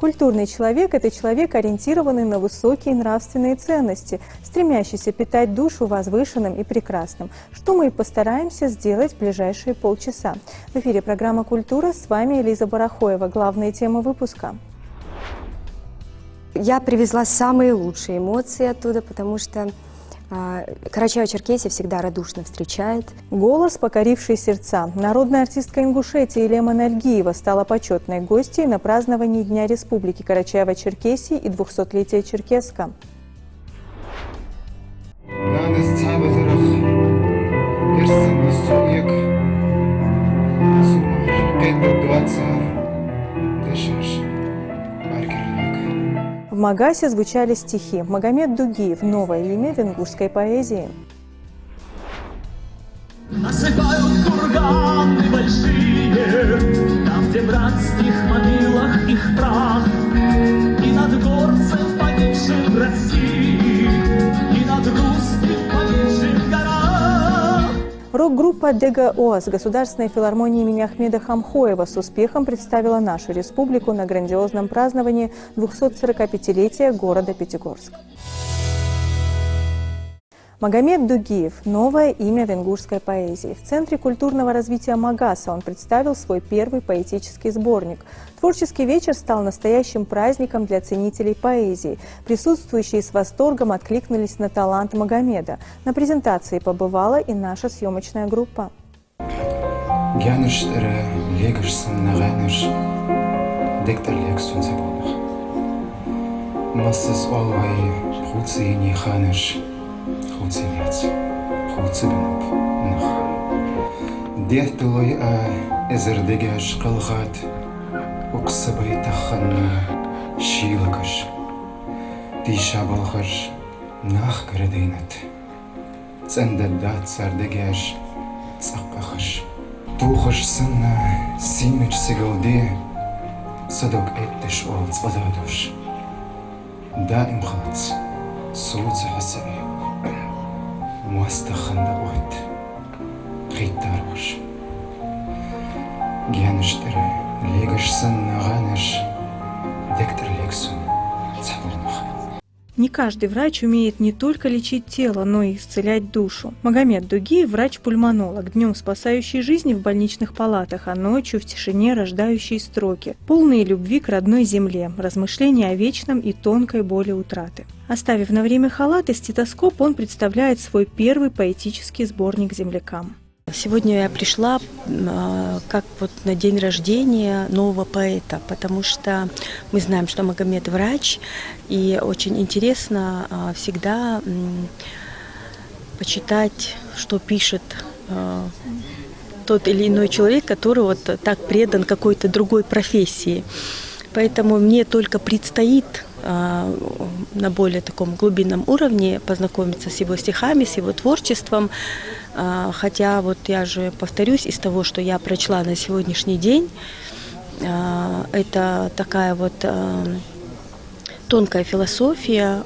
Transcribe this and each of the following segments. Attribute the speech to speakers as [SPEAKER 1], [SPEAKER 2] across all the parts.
[SPEAKER 1] Культурный человек – это человек, ориентированный на высокие нравственные ценности, стремящийся питать душу возвышенным и прекрасным, что мы и постараемся сделать в ближайшие полчаса. В эфире программа «Культура», с вами Элиза Барахоева. Главные темы выпуска.
[SPEAKER 2] Я привезла самые лучшие эмоции оттуда, потому что Карачаево-Черкесия всегда радушно встречает.
[SPEAKER 1] Голос, покоривший сердца. Народная артистка Ингушетии Илема Альгиева стала почетной гостьей на праздновании Дня Республики Карачаево-Черкесии и 200-летия Черкеска. В Магасе звучали стихи. Магомед Дугиев – новое имя венгурской поэзии.
[SPEAKER 3] Насыпают курганы большие, там, где в братских могилах их прах, и над горцем погибшим в России, и над русским погибшим в горах.
[SPEAKER 1] Рок-группа «Дега Оаз» Государственной филармонии имени Ахмеда Хамхоева с успехом представила нашу республику на грандиозном праздновании 245-летия города Пятигорск. Магомед Дугиев – новое имя венгурской поэзии. В Центре культурного развития Магаса он представил свой первый поэтический сборник. Творческий вечер стал настоящим праздником для ценителей поэзии. Присутствующие с восторгом откликнулись на талант Магомеда. На презентации побывала и наша съемочная группа.
[SPEAKER 4] Хуцинец, хуцибинуп, нах. Дехтулой эзердегеш калхат, уксабай таханна шилагаш. Диша балхаш нах градинат. Цендадат сардегеш цакахаш. Тухаш сынна симеч сигалде, садок эттеш ол цвададуш. Да им хац, суца хасаи. Мастаханда от хитарваш. Гяныштеры легашсан наганаш дектор лексун цавырнах.
[SPEAKER 1] Не каждый врач умеет не только лечить тело, но и исцелять душу. Магомед Дугиев – врач-пульмонолог, днем спасающий жизни в больничных палатах, а ночью в тишине рождающий строки, полные любви к родной земле, размышления о вечном и тонкой боли утраты. Оставив на время халат и стетоскоп, он представляет свой первый поэтический сборник землякам.
[SPEAKER 5] Сегодня я пришла как вот на день рождения нового поэта, потому что мы знаем, что Магомед врач, и очень интересно всегда почитать, что пишет тот или иной человек, который вот так предан какой-то другой профессии. Поэтому мне только предстоит на более таком глубинном уровне познакомиться с его стихами, с его творчеством. Хотя вот я же повторюсь, из того, что я прочла на сегодняшний день, это такая вот тонкая философия.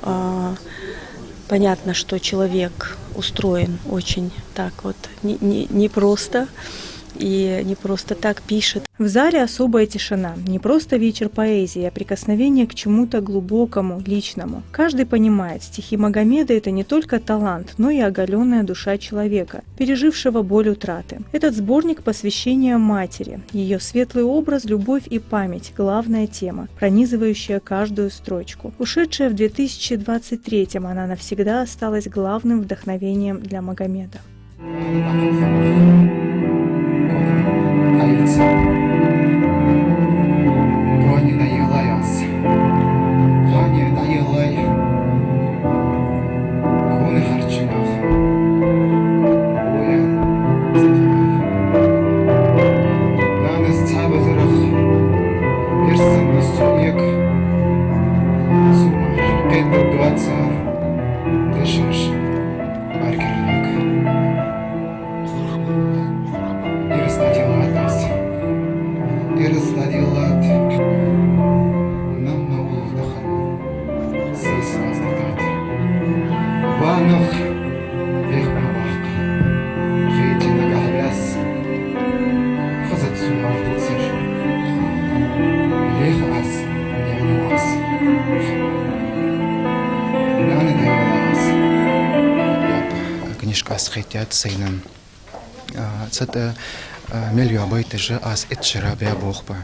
[SPEAKER 5] Понятно, что человек устроен очень так вот непросто. И не просто так пишет.
[SPEAKER 1] В зале особая тишина. Не просто вечер поэзии, а прикосновение к чему-то глубокому, личному. Каждый понимает, стихи Магомеда – это не только талант, но и оголенная душа человека, пережившего боль утраты. Этот сборник – посвящение матери. Ее светлый образ, любовь и память – главная тема, пронизывающая каждую строчку. Ушедшая в 2023-м, она навсегда осталась главным вдохновением для Магомеда.
[SPEAKER 4] хотят сейнам. Это миллион байтер же ас этчера беабохба.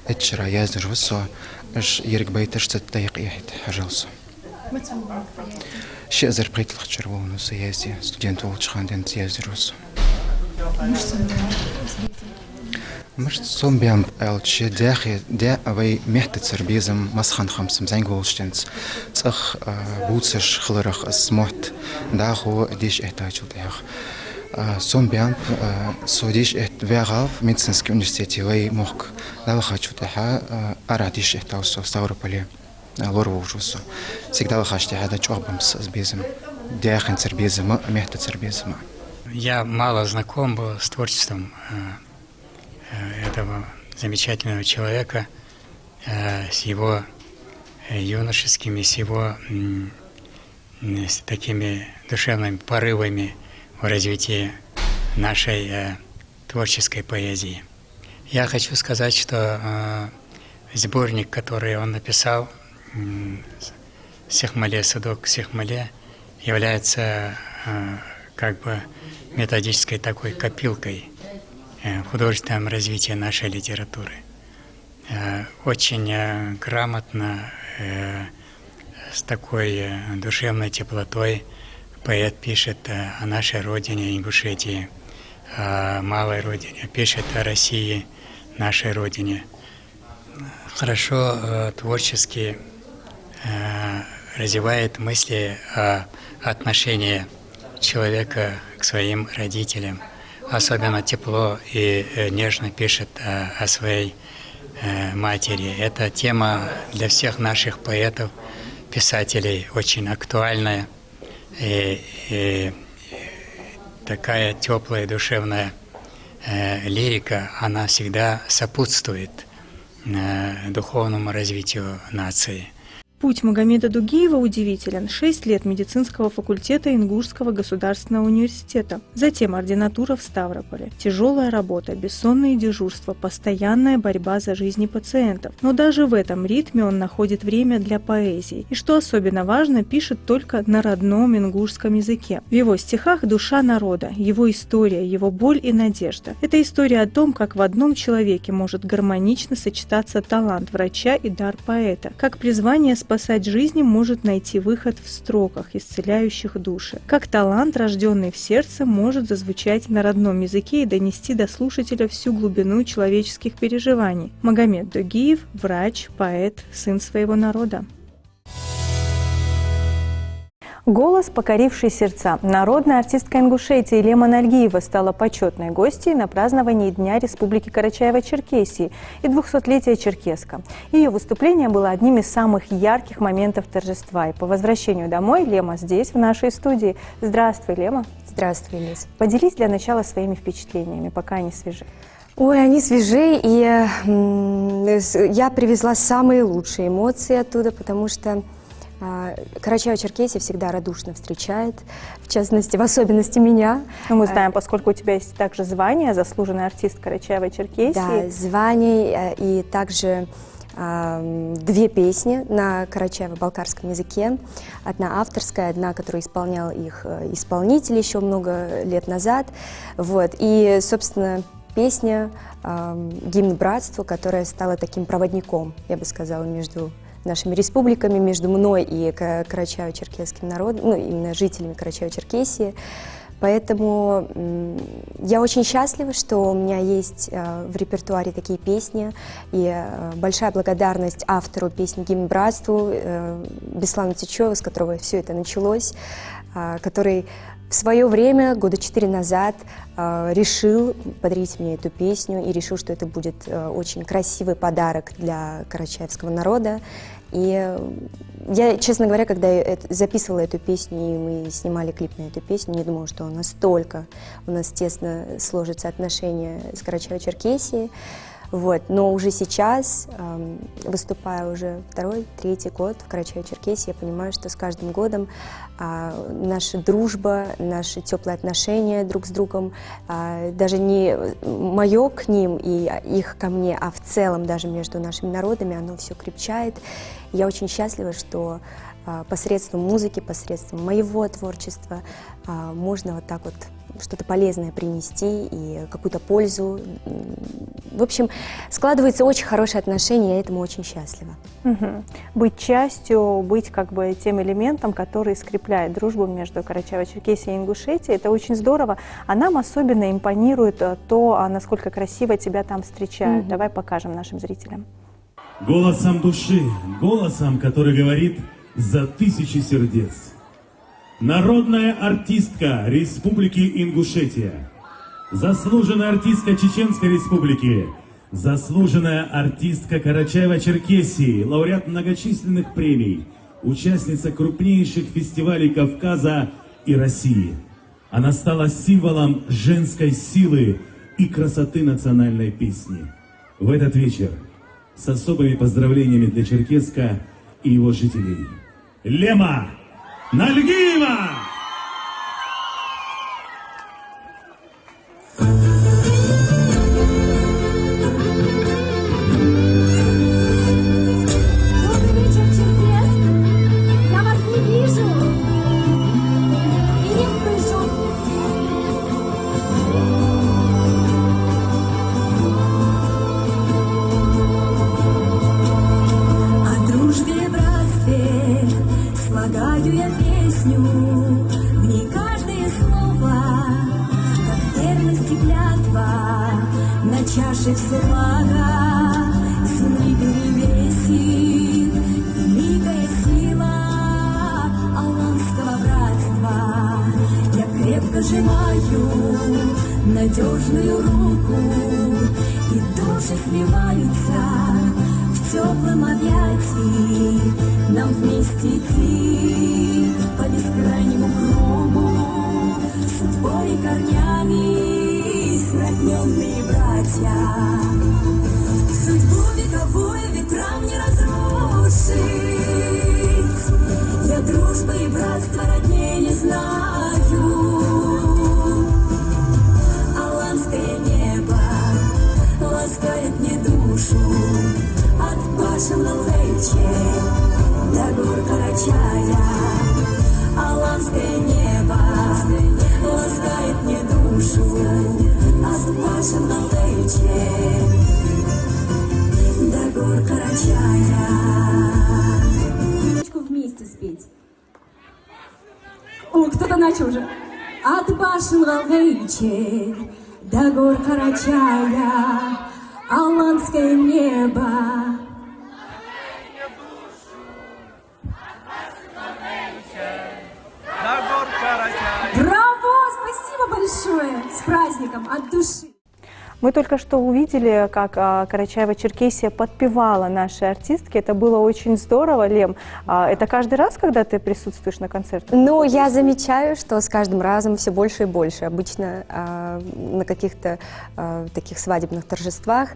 [SPEAKER 4] Этчера яздер высо, аж ерик байтер что таяк ехит, пожалуйста. Шезер притлах червону заезди, студент волчханден яздер высо. Может, сомбиам элче дяхи дя авай мехты цербизм масхан хамсам зангolstens цах буцеш хлорах смот даху диш этачулдях. Сомбиам содиш эт вегав медицинский университет вай мог давахачу таха арадиш этаусо Ставрополе лорвужусо. Всегда лахаште хада чобам с безом дяхин цербизм мехты цербизм.
[SPEAKER 6] Я мало знаком был с творчеством этого замечательного человека, с его юношескими, с его с такими душевными порывами в развитии нашей творческой поэзии. Я хочу сказать, что сборник, который он написал, «Сехмале, садок Сехмале», является как бы методической такой копилкой в художественном развитии нашей литературы. Очень грамотно, с такой душевной теплотой поэт пишет о нашей родине, Ингушетии, о малой родине, пишет о России, нашей родине. Хорошо творчески развивает мысли о отношении человека к своим родителям. Особенно тепло и нежно пишет о своей матери. Эта тема для всех наших поэтов, писателей очень актуальная. И такая теплая душевная лирика, она всегда сопутствует духовному развитию нации.
[SPEAKER 1] Путь Магомеда Дугиева удивителен. 6 лет медицинского факультета Ингушского государственного университета. Затем ординатура в Ставрополе. Тяжелая работа, бессонные дежурства, постоянная борьба за жизни пациентов. Но даже в этом ритме он находит время для поэзии. И что особенно важно, пишет только на родном ингушском языке. В его стихах душа народа, его история, его боль и надежда. Это история о том, как в одном человеке может гармонично сочетаться талант врача и дар поэта. Как призвание спасать жизни может найти выход в строках, исцеляющих души. Как талант, рожденный в сердце, может зазвучать на родном языке и донести до слушателя всю глубину человеческих переживаний. Магомед Дугиев – врач, поэт, сын своего народа. Голос, покоривший сердца. Народная артистка Ингушетии Лема Нальгиева стала почетной гостьей на праздновании Дня Республики Карачаево-Черкесии и 200-летия Черкеска. Ее выступление было одним из самых ярких моментов торжества. И по возвращению домой Лема здесь, в нашей студии. Здравствуй, Лема.
[SPEAKER 2] Здравствуй, Лиз.
[SPEAKER 1] Поделись для начала своими впечатлениями, пока они свежи.
[SPEAKER 2] Ой, они свежи, и я привезла самые лучшие эмоции оттуда, потому что Карачаево-Черкесия всегда радушно встречает, в частности, в особенности меня.
[SPEAKER 1] Ну, мы знаем, поскольку у тебя есть также звание «Заслуженный артист Карачаево-Черкесии».
[SPEAKER 2] Да, звание и также 2 песни на карачаево-балкарском языке. Одна авторская, одна, которую исполнял их исполнитель еще много лет назад. Вот. И, собственно, песня «Гимн братству», которая стала таким проводником, я бы сказала, между нашими республиками, между мной и карачаево-черкесским народом, ну, именно жителями Карачаево-Черкесии. Поэтому я очень счастлива, что у меня есть в репертуаре такие песни, и большая благодарность автору песни «Гимн братству» Беслану Тичеву, с которого все это началось, который в свое время, года 4 назад, решил подарить мне эту песню и решил, что это будет очень красивый подарок для карачаевского народа. И я, честно говоря, когда я записывала эту песню, и мы снимали клип на эту песню, не думала, что настолько у нас тесно сложатся отношения с Карачаево-Черкесией. Вот. Но уже сейчас, выступая уже 2-3 год в Карачаево-Черкесии, я понимаю, что с каждым годом наша дружба, наши теплые отношения друг с другом, даже не мое к ним и их ко мне, а в целом даже между нашими народами, оно все крепчает. Я очень счастлива, что посредством музыки, посредством моего творчества можно вот так вот что-то полезное принести и какую-то пользу. В общем, складываются очень хорошие отношения, я этому очень счастлива.
[SPEAKER 1] Быть частью, быть как бы тем элементом, который скрепляет дружбу между Карачаево-Черкесией и Ингушетией, это очень здорово. А нам особенно импонирует то, насколько красиво тебя там встречают. Давай покажем нашим зрителям.
[SPEAKER 7] Голосом души, голосом, который говорит за тысячи сердец. Народная артистка Республики Ингушетия, заслуженная артистка Чеченской Республики, заслуженная артистка Карачаево-Черкесии, лауреат многочисленных премий, участница крупнейших фестивалей Кавказа и России. Она стала символом женской силы и красоты национальной песни. В этот вечер с особыми поздравлениями для Черкеска и его жителей. Лема Нальгиева!
[SPEAKER 8] Добрый вечер, Черкесск! Я вас не вижу и не слышу. О дружбе и братстве слагаю я песню, в ней каждое слово, как верность и клятва, на чаше все блага земли перевесит великая сила аланского братства. Я крепко сжимаю надежную руку, и души сливаются в теплом объятии. Нам вместе идти по бескрайнему кругу, судьбой и корнями сродненные братья. Судьбу вековую ветрам не разрушить, я дружбы и братства родней не знаю. Аланское небо ласкает мне душу, от башен Лалечи до гор Карачая. Аланское небо ласкает мне душу, от башен Лалечи до гор Карачая. Вместе спеть. О, кто-то начал уже. От башен Лалечи до гор Карачая. Аланское небо. Браво! Спасибо большое! С праздником, от души!
[SPEAKER 1] Мы только что увидели, как Карачаево-Черкесия подпевала нашей артистке. Это было очень здорово, Лем. Это каждый раз, когда ты присутствуешь на концертах?
[SPEAKER 2] Ну, я замечаю, что с каждым разом все больше и больше. Обычно на каких-то таких свадебных торжествах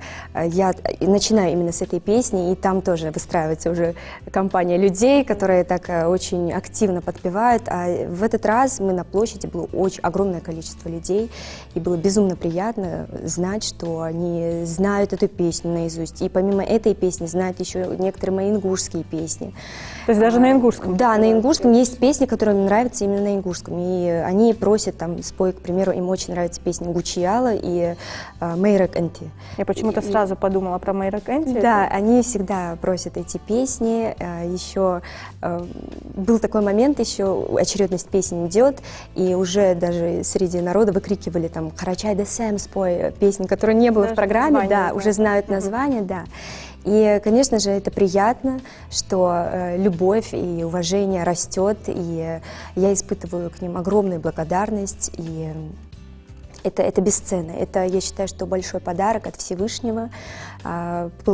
[SPEAKER 2] я начинаю именно с этой песни, и там тоже выстраивается уже компания людей, которые так очень активно подпевают. А в этот раз мы на площади, было очень огромное количество людей, и было безумно приятно знать, что они знают эту песню наизусть. И помимо этой песни знают еще некоторые мои ингушские песни.
[SPEAKER 1] То есть даже на ингушском?
[SPEAKER 2] Да, на ингушском есть песни, которые мне нравятся именно на ингушском. И они просят, там, спой, к примеру, им очень нравятся песни Гучияла и Мейрак Энти.
[SPEAKER 1] Я почему-то сразу подумала про Мейрак Энти.
[SPEAKER 2] Да, они всегда просят эти песни. Еще был такой момент, еще очередность песен идет, и уже даже среди народа выкрикивали там «Карачай де Сэм спой», песни, которые не было
[SPEAKER 1] даже
[SPEAKER 2] в программе, да,
[SPEAKER 1] знают.
[SPEAKER 2] уже знают название, да. И, конечно же, это приятно, что любовь и уважение растет, и я испытываю к ним огромную благодарность, и это бесценно. Это, я считаю, что большой подарок от Всевышнего,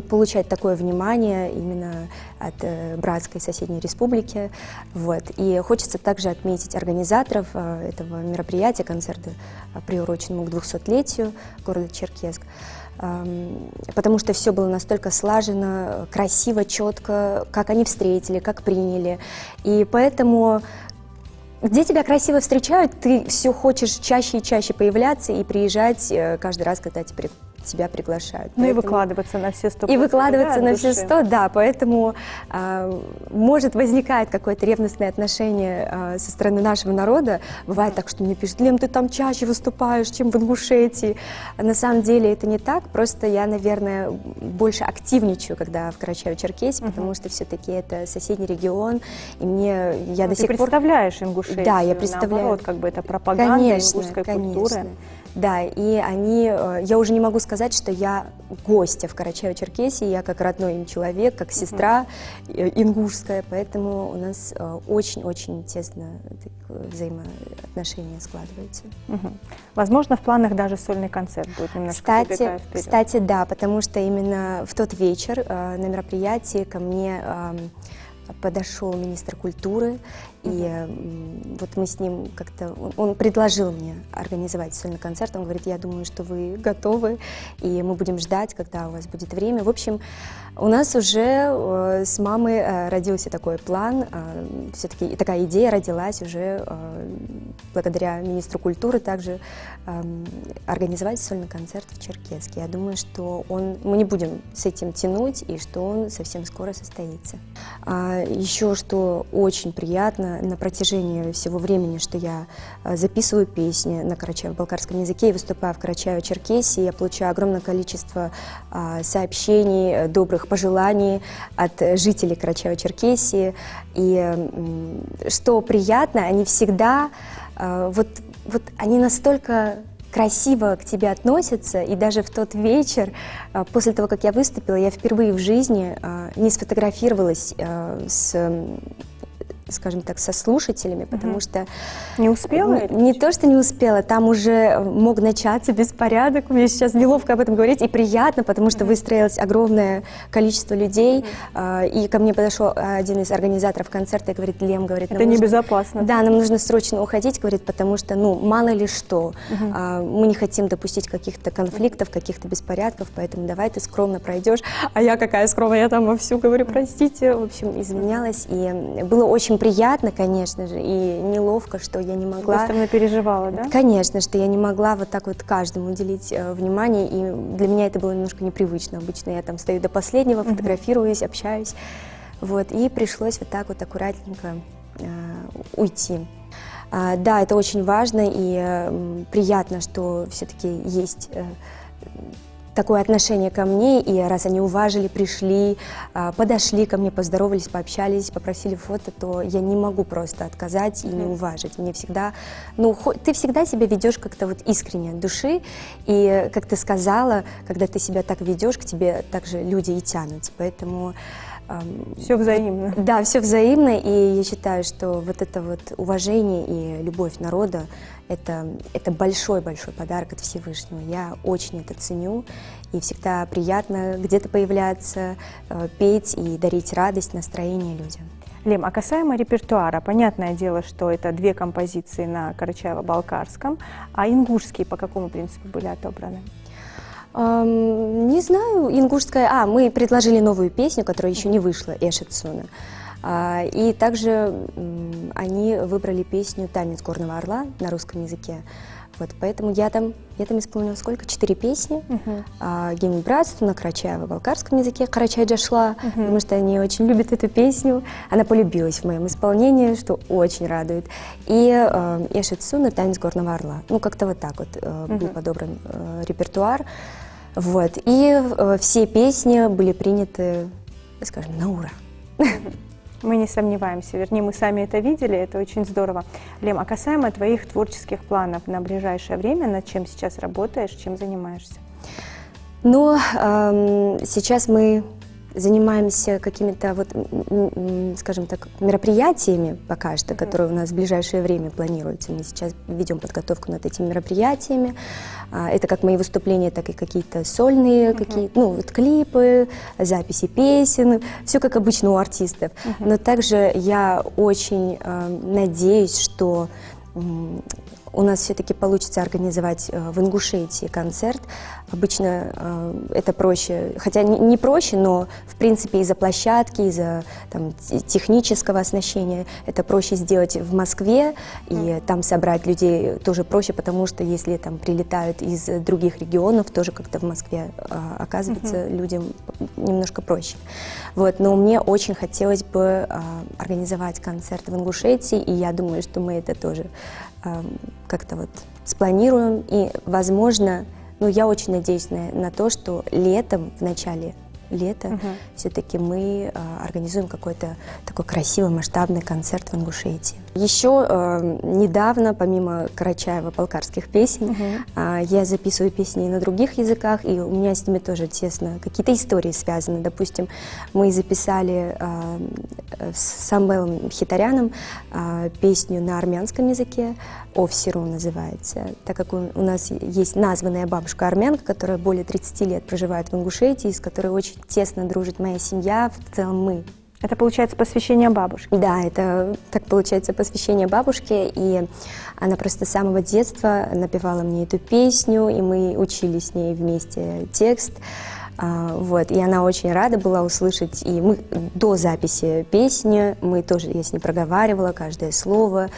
[SPEAKER 2] получать такое внимание именно от братской соседней республики. Вот. И хочется также отметить организаторов этого мероприятия, концерта, приуроченному к 200-летию города Черкесск, потому что все было настолько слажено, красиво, четко, как они встретили, как приняли. И поэтому, где тебя красиво встречают, ты все хочешь чаще и чаще появляться и приезжать каждый раз, когда тебе тебя приглашают.
[SPEAKER 1] Ну и
[SPEAKER 2] Поэтому-
[SPEAKER 1] выкладываться на все 100%.
[SPEAKER 2] и выкладываться
[SPEAKER 1] да,
[SPEAKER 2] на
[SPEAKER 1] от
[SPEAKER 2] все
[SPEAKER 1] души.
[SPEAKER 2] 100, да, поэтому может возникает какое-то ревностное отношение со стороны нашего народа. Бывает так, что мне пишут: Лем, ты там чаще выступаешь, чем в Ингушетии. А на самом деле это не так, просто я, наверное, больше активничаю, когда в Карачаево-Черкесии, потому что все-таки это соседний регион, и я
[SPEAKER 1] Ну,
[SPEAKER 2] до
[SPEAKER 1] ты
[SPEAKER 2] сих пор...
[SPEAKER 1] представляешь Ингушетию,
[SPEAKER 2] Да, я представляю.
[SPEAKER 1] наоборот, как бы это пропаганда ингушской культуры.
[SPEAKER 2] Да, и я уже не могу сказать, что я гостья в Карачаево-Черкесии, я как родной им человек, как сестра ингушская, поэтому у нас очень-очень тесно взаимоотношения складываются.
[SPEAKER 1] Мгм. Возможно, в планах даже сольный концерт будет немножко забегая вперед.
[SPEAKER 2] Кстати, да, потому что именно в тот вечер на мероприятии ко мне подошел министр культуры, и вот мы с ним как-то, он предложил мне организовать сольный концерт, он говорит: я думаю, что вы готовы, и мы будем ждать, когда у вас будет время. В общем, у нас уже с мамой родился такой план, все-таки такая идея родилась уже благодаря министру культуры также организовать сольный концерт в Черкесске. Я думаю, что мы не будем с этим тянуть, и что он совсем скоро состоится. Еще что очень приятно, на протяжении всего времени, что я записываю песни на карачаево-балкарском языке и выступаю в Карачаево-Черкесии, я получаю огромное количество сообщений, добрых пожеланий от жителей Карачаево-Черкесии. И что приятно, они всегда, вот они настолько красиво к тебе относятся, и даже в тот вечер, после того, как я выступила, я впервые в жизни не сфотографировалась скажем так, со слушателями, потому что...
[SPEAKER 1] Не успела?
[SPEAKER 2] Не то, что не успела, там уже мог начаться беспорядок, мне сейчас неловко об этом говорить, и приятно, потому что выстроилось огромное количество людей, и ко мне подошел один из организаторов концерта и говорит: Лем, говорит,
[SPEAKER 1] Это небезопасно.
[SPEAKER 2] Да, нам нужно срочно уходить, говорит, потому что, мало ли что, мы не хотим допустить каких-то конфликтов, каких-то беспорядков, поэтому давай ты скромно пройдешь. А я какая скромная, я там вовсю говорю: простите, в общем, извинялась, и было очень приятно, конечно же, и неловко, что я не могла...
[SPEAKER 1] С другой стороны, переживала, да?
[SPEAKER 2] Конечно, что я не могла вот так вот каждому уделить внимание, и для меня это было немножко непривычно. Обычно я там стою до последнего, фотографируюсь, общаюсь, вот, и пришлось вот так вот аккуратненько уйти. Да, это очень важно, и приятно, что все-таки есть такое отношение ко мне, и раз они уважили, пришли, подошли ко мне, поздоровались, пообщались, попросили фото, то я не могу просто отказать и не уважить. Мне всегда, ты всегда себя ведешь как-то вот искренне от души, и, как ты сказала, когда ты себя так ведешь, к тебе также люди и тянутся, поэтому...
[SPEAKER 1] Все взаимно.
[SPEAKER 2] Да, все взаимно, и я считаю, что вот это вот уважение и любовь народа — это большой-большой подарок от Всевышнего. Я очень это ценю, и всегда приятно где-то появляться, петь и дарить радость, настроение людям.
[SPEAKER 1] Лем, а касаемо репертуара, понятное дело, что это 2 композиции на карачаево-балкарском, а ингушские по какому принципу были отобраны?
[SPEAKER 2] Не знаю, ингушская... мы предложили новую песню, которая еще не вышла, Эшетсуна. И также они выбрали песню «Танец горного орла» на русском языке. Вот, поэтому я там исполнила сколько? 4 песни. «Гимн братства» на карачаево-балкарском языке, «Карачай-Джашла», потому что они очень любят эту песню. Она полюбилась в моем исполнении, что очень радует. И «Эшетсуна» «Танец горного орла». Как-то вот так вот был подобран репертуар. Вот. И все песни были приняты, скажем, на ура.
[SPEAKER 1] Мы не сомневаемся, вернее, мы сами это видели, это очень здорово. Лем, а касаемо твоих творческих планов на ближайшее время, над чем сейчас работаешь, чем занимаешься?
[SPEAKER 2] Сейчас мы занимаемся какими-то, скажем так, мероприятиями пока что, которые у нас в ближайшее время планируются. Мы сейчас ведем подготовку над этими мероприятиями. Это как мои выступления, так и какие-то сольные, клипы, записи песен, все как обычно у артистов. Но также я очень надеюсь, что у нас все-таки получится организовать в Ингушетии концерт. Обычно это проще, хотя не проще, но в принципе из-за площадки, из-за там, технического оснащения это проще сделать в Москве, и там собрать людей тоже проще, потому что если там прилетают из других регионов, тоже как-то в Москве оказывается людям немножко проще. Вот, но мне очень хотелось бы организовать концерт в Ингушетии, и я думаю, что мы это тоже как-то вот спланируем, и, возможно, я очень надеюсь на то, что летом, в начале лета, все-таки мы организуем какой-то такой красивый масштабный концерт в Ингушетии. Еще недавно, помимо карачаево-балкарских песен, я записываю песни и на других языках, и у меня с ними тоже тесно какие-то истории связаны. Допустим, мы записали с Самвелом Хитаряном песню на армянском языке, «Овсиру» называется, так как у нас есть названная бабушка-армянка, которая более 30 лет проживает в Ингушетии, с которой очень тесно дружит моя семья, в целом мы.
[SPEAKER 1] Это получается посвящение бабушке?
[SPEAKER 2] Да, это так получается посвящение бабушке, и она просто с самого детства напевала мне эту песню, и мы учили с ней вместе текст. Вот, и она очень рада была услышать, и мы до записи песни, я с ней проговаривала каждое слово,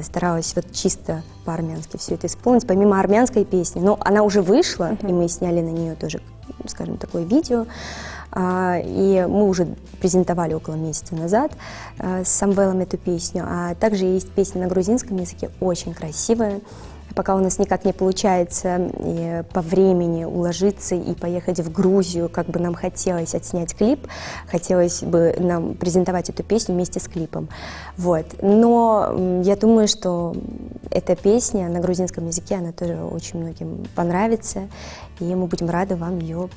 [SPEAKER 2] старалась вот чисто по-армянски все это исполнить, помимо армянской песни, но она уже вышла, и мы сняли на нее тоже, скажем, такое видео, и мы уже презентовали около месяца назад с Самвелом эту песню, а также есть песня на грузинском языке, очень красивая. Пока у нас никак не получается по времени уложиться и поехать в Грузию, как бы нам хотелось отснять клип, хотелось бы нам презентовать эту песню вместе с клипом. Вот. Но я думаю, что эта песня на грузинском языке, она тоже очень многим понравится, и мы будем рады вам ее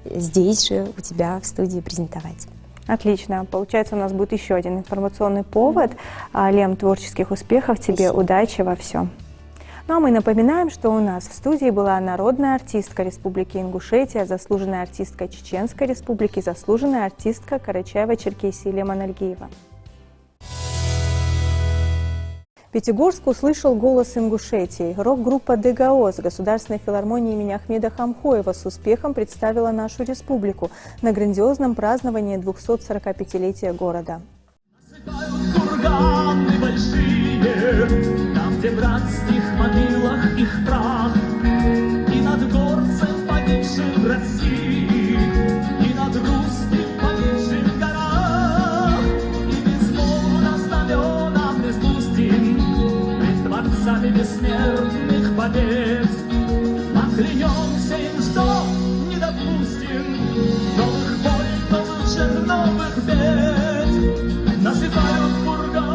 [SPEAKER 2] здесь же, у тебя в студии презентовать.
[SPEAKER 1] Отлично. Получается, у нас будет еще один информационный повод. Лем, творческих успехов тебе,
[SPEAKER 2] Спасибо.
[SPEAKER 1] Удачи во всем. Ну а мы напоминаем, что у нас в студии была народная артистка Республики Ингушетия, заслуженная артистка Чеченской Республики, заслуженная артистка Карачаево-Черкесии Лема Нальгиева. Пятигорск услышал голос Ингушетии. Рок-группа «Дегаоз» Государственной филармонии имени Ахмеда Хамхоева с успехом представила нашу республику на грандиозном праздновании 245-летия города.
[SPEAKER 3] Курганы большие, там, где в братских могилах их прах, и над горцем погибшим в России, и над русским погибшим в горах, и безмолвно знамена мы спустим пред творцами бессмертных побед. Поклянемся им, что не допустим новых войн, новых жертв, новых бед. Насыпают курганы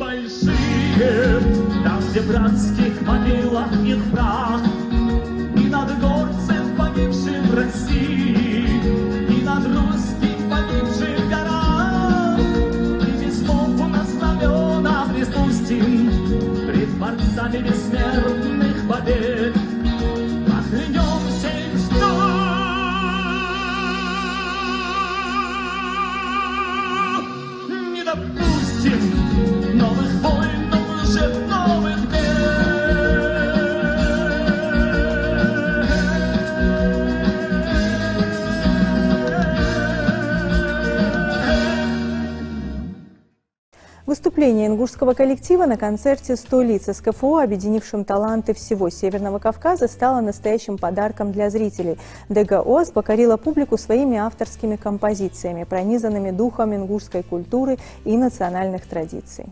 [SPEAKER 3] большие, там, где в братских могилах их прах, и над горцем погибшим в России, и над русским погибшим в горах, и безмолвно знамена приспустим пред творцами бессмертных побед. Поклянемся им, что не допустим новых войн, новых жертв, новых бед.
[SPEAKER 1] Выступление ингушского коллектива на концерте «100 лиц» СКФО, объединившим таланты всего Северного Кавказа, стало настоящим подарком для зрителей. Дегаоз покорила публику своими авторскими композициями, пронизанными духом ингушской культуры и национальных традиций.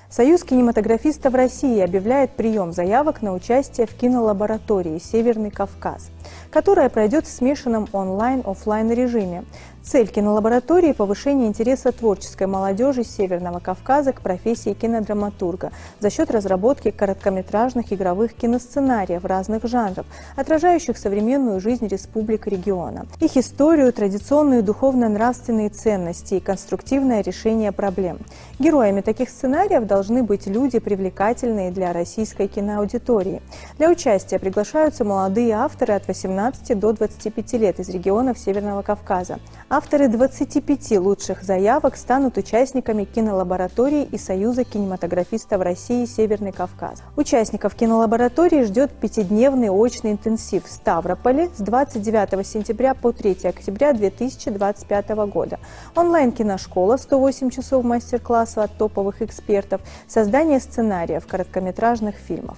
[SPEAKER 1] Союз кинематографистов России объявляет прием заявок на участие в кинолаборатории «Северный Кавказ», которая пройдет в смешанном онлайн-офлайн режиме. Цель кинолаборатории – повышение интереса творческой молодежи Северного Кавказа к профессии кинодраматурга за счет разработки короткометражных игровых киносценариев разных жанров, отражающих современную жизнь республик региона, их историю, традиционные духовно-нравственные ценности и конструктивное решение проблем. Героями таких сценариев должны быть люди, привлекательные для российской киноаудитории. Для участия приглашаются молодые авторы от 18 18 до 25 лет из регионов Северного Кавказа. Авторы 25 лучших заявок станут участниками кинолаборатории и Союза кинематографистов России «Северный Кавказ». Участников кинолаборатории ждет 5-дневный очный интенсив в Ставрополе с 29 сентября по 3 октября 2025 года. Онлайн-киношкола, 108 часов мастер-класса от топовых экспертов, создание сценариев короткометражных фильмов.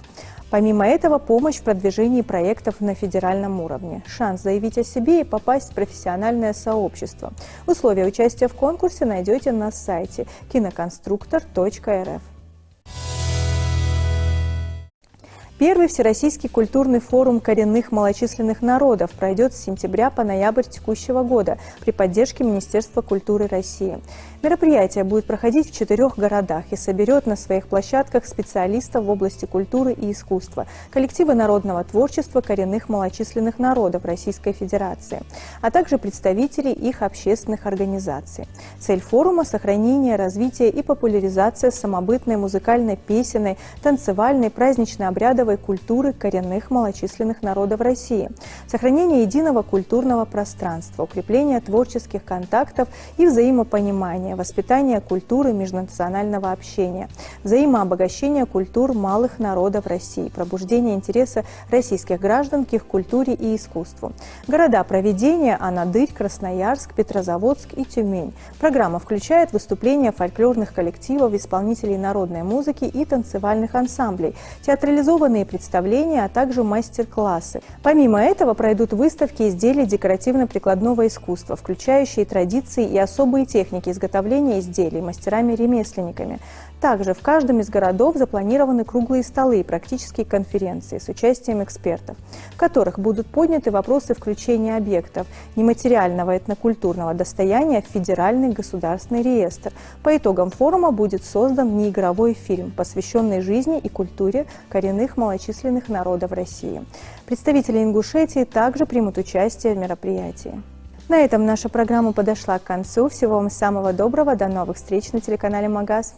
[SPEAKER 1] Помимо этого, помощь в продвижении проектов на федеральном уровне. Шанс заявить о себе и попасть в профессиональное сообщество. Условия участия в конкурсе найдете на сайте киноконструктор.рф. Первый Всероссийский культурный форум коренных малочисленных народов пройдет с сентября по ноябрь текущего года при поддержке Министерства культуры России. Мероприятие будет проходить в 4 городах и соберет на своих площадках специалистов в области культуры и искусства, коллективы народного творчества коренных малочисленных народов Российской Федерации, а также представителей их общественных организаций. Цель форума – сохранение, развитие и популяризация самобытной музыкальной, песенной, танцевальной, празднично-обрядовой культуры коренных малочисленных народов России, сохранение единого культурного пространства, укрепление творческих контактов и взаимопонимания, воспитание культуры межнационального общения, взаимообогащение культур малых народов России, пробуждение интереса российских граждан к их культуре и искусству. Города проведения – Анадырь, Красноярск, Петрозаводск и Тюмень. Программа включает выступления фольклорных коллективов, исполнителей народной музыки и танцевальных ансамблей, театрализованные представления, а также мастер-классы. Помимо этого пройдут выставки изделий декоративно-прикладного искусства, включающие традиции и особые техники изготовления изделий мастерами-ремесленниками. Также в каждом из городов запланированы круглые столы и практические конференции с участием экспертов, в которых будут подняты вопросы включения объектов нематериального этнокультурного достояния в федеральный государственный реестр. По итогам форума будет создан неигровой фильм, посвященный жизни и культуре коренных малочисленных народов России. Представители Ингушетии также примут участие в мероприятии. На этом наша программа подошла к концу. Всего вам самого доброго. До новых встреч на телеканале Магаз.